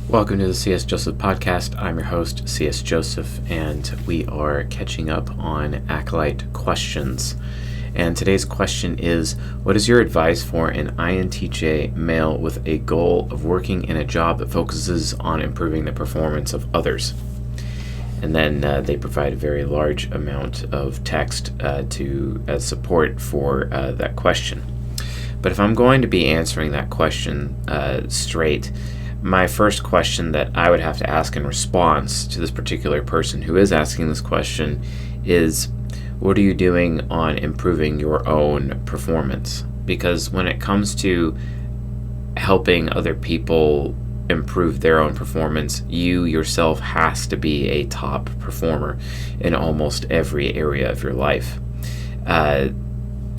Welcome to the C.S. Joseph Podcast. I'm your host, C.S. Joseph, and we are catching up on Acolyte questions. And today's question is, what is your advice for an INTJ male with a goal of working in a job that focuses on improving the performance of others? And then they provide a very large amount of text as support for that question. But if I'm going to be answering that question straight, my first question that I would have to ask in response to this particular person who is asking this question is, what are you doing on improving your own performance? Because when it comes to helping other people improve their own performance, you yourself has to be a top performer in almost every area of your life.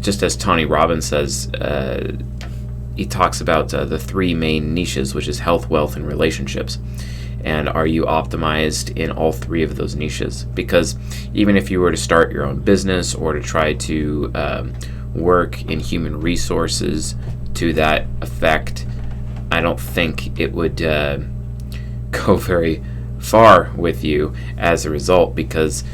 Just as Tony Robbins says, he talks about the three main niches, which is health, wealth, and relationships. And are you optimized in all three of those niches? Because even if you were to start your own business or to try to work in human resources to that effect, I don't think it would go very far with you as a result, because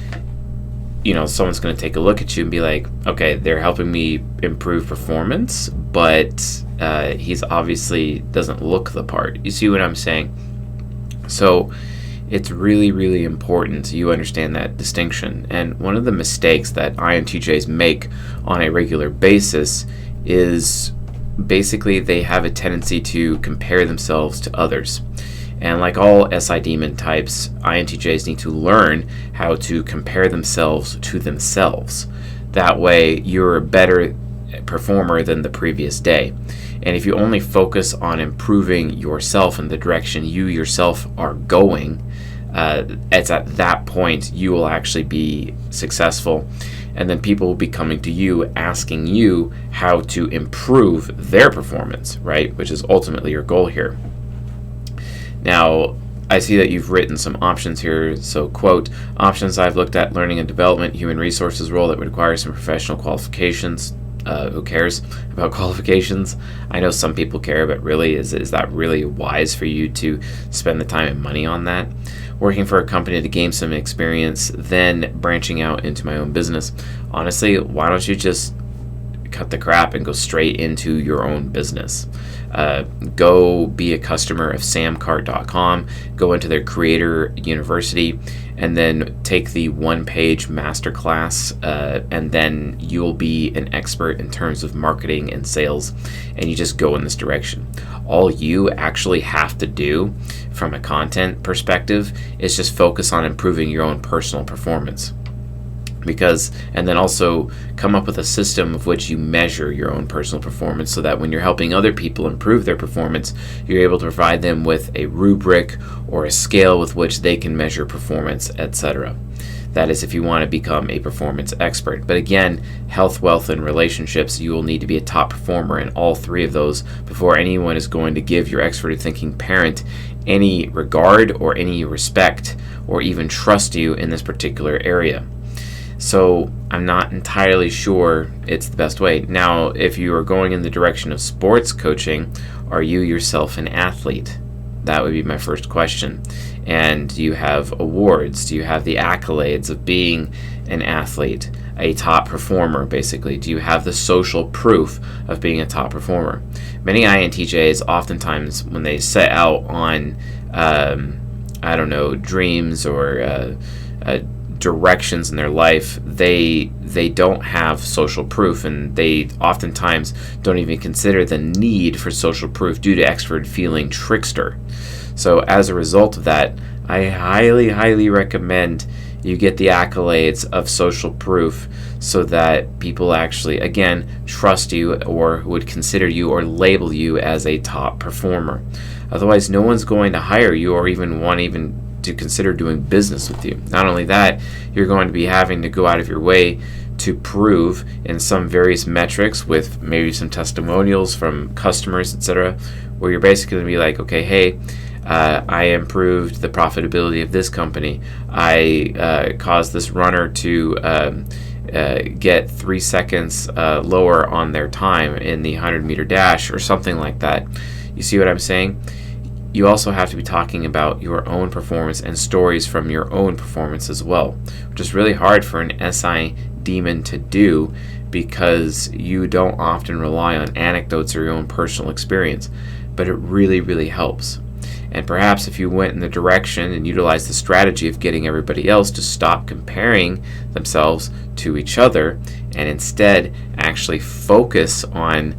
someone's going to take a look at you and be like, okay, they're helping me improve performance, but he's obviously doesn't look the part. You see what I'm saying? So it's really, really important you understand that distinction. And one of the mistakes that INTJs make on a regular basis is basically they have a tendency to compare themselves to others. And like all SI demon types, INTJs need to learn how to compare themselves to themselves. That way, you're a better performer than the previous day. And if you only focus on improving yourself in the direction you yourself are going, it's at that point you will actually be successful. And then people will be coming to you asking you how to improve their performance, right? Which is ultimately your goal here. Now, I see that you've written some options here. So, quote, options I've looked at: learning and development, human resources role that would require some professional qualifications. Who cares about qualifications? I know some people care, but really, is that really wise for you to spend the time and money on that? Working for a company to gain some experience, then branching out into my own business. Honestly, why don't you just cut the crap and go straight into your own business? Go be a customer of samcart.com, go into their creator university, and then take the one-page masterclass, and then you'll be an expert in terms of marketing and sales, and you just go in this direction. All you actually have to do from a content perspective is just focus on improving your own personal performance. And then also come up with a system of which you measure your own personal performance, so that when you're helping other people improve their performance, you're able to provide them with a rubric or a scale with which they can measure performance, etc. That is if you want to become a performance expert. But again, health, wealth, and relationships, you will need to be a top performer in all three of those before anyone is going to give your expert thinking parent any regard or any respect or even trust you in this particular area. So I'm not entirely sure it's the best way. Now, if you are going in the direction of sports coaching, are you yourself an athlete? That would be my first question. And do you have awards? Do you have the accolades of being an athlete, a top performer, basically? Do you have the social proof of being a top performer? Many INTJs, oftentimes, when they set out on, dreams or directions in their life, they don't have social proof, and they oftentimes don't even consider the need for social proof due to extrovert feeling trickster. So as a result of that, I highly recommend you get the accolades of social proof, so that people actually, again, trust you or would consider you or label you as a top performer. Otherwise, no one's going to hire you or even want to consider doing business with you. Not only that, you're going to be having to go out of your way to prove in some various metrics with maybe some testimonials from customers, etc., where you're basically going to be like, okay, hey, I improved the profitability of this company. I caused this runner to get 3 seconds lower on their time in the 100-meter dash or something like that. You see what I'm saying? you also have to be talking about your own performance and stories from your own performance as well, which is really hard for an SI demon to do because you don't often rely on anecdotes or your own personal experience, but it really, really helps. And perhaps if you went in the direction and utilized the strategy of getting everybody else to stop comparing themselves to each other and instead actually focus on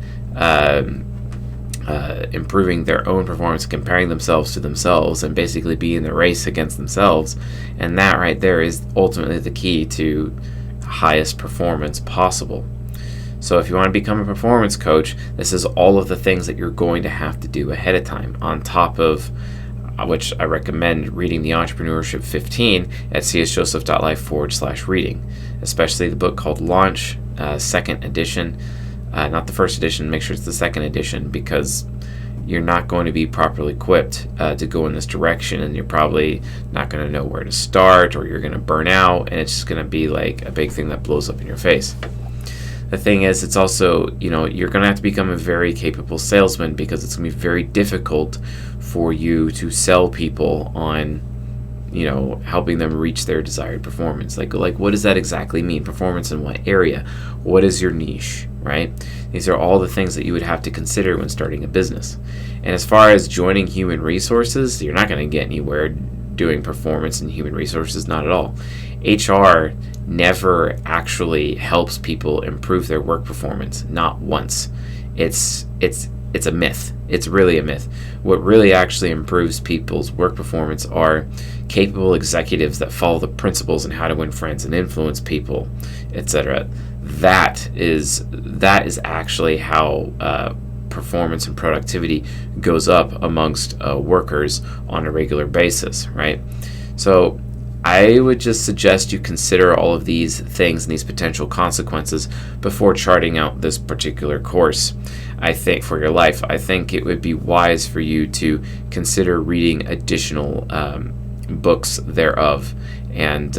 improving their own performance, comparing themselves to themselves, and basically be in the race against themselves, and that right there is ultimately the key to highest performance possible. So if you want to become a performance coach, this is all of the things that you're going to have to do ahead of time, on top of which I recommend reading the Entrepreneurship 15 at csjoseph.life/reading, especially the book called Launch, second edition. Not the first edition, make sure it's the second edition, because you're not going to be properly equipped to go in this direction, and you're probably not going to know where to start, or you're going to burn out, and it's just going to be like a big thing that blows up in your face. The thing is, it's also, you're going to have to become a very capable salesman, because it's going to be very difficult for you to sell people on, helping them reach their desired performance. Like what does that exactly mean? Performance in what area? What is your niche, right? These are all the things that you would have to consider when starting a business. And as far as joining human resources, you're not going to get anywhere doing performance in human resources, not at all. HR never actually helps people improve their work performance, not once. It's a myth. It's really a myth. What really actually improves people's work performance are capable executives that follow the principles and how to win friends and influence people, etc. That is actually how performance and productivity goes up amongst workers on a regular basis, right? So I would just suggest you consider all of these things and these potential consequences before charting out this particular course. I think for your life, I think it would be wise for you to consider reading additional books thereof and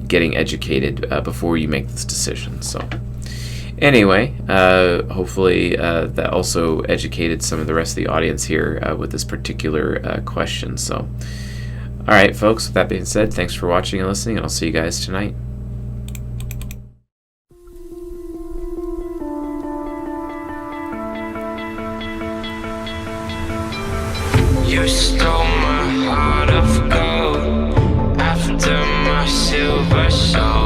getting educated before you make this decision. So anyway, hopefully that also educated some of the rest of the audience here with this particular question. So all right, folks, with that being said, thanks for watching and listening, and I'll see you guys tonight. You stole my heart of gold after my silver soul.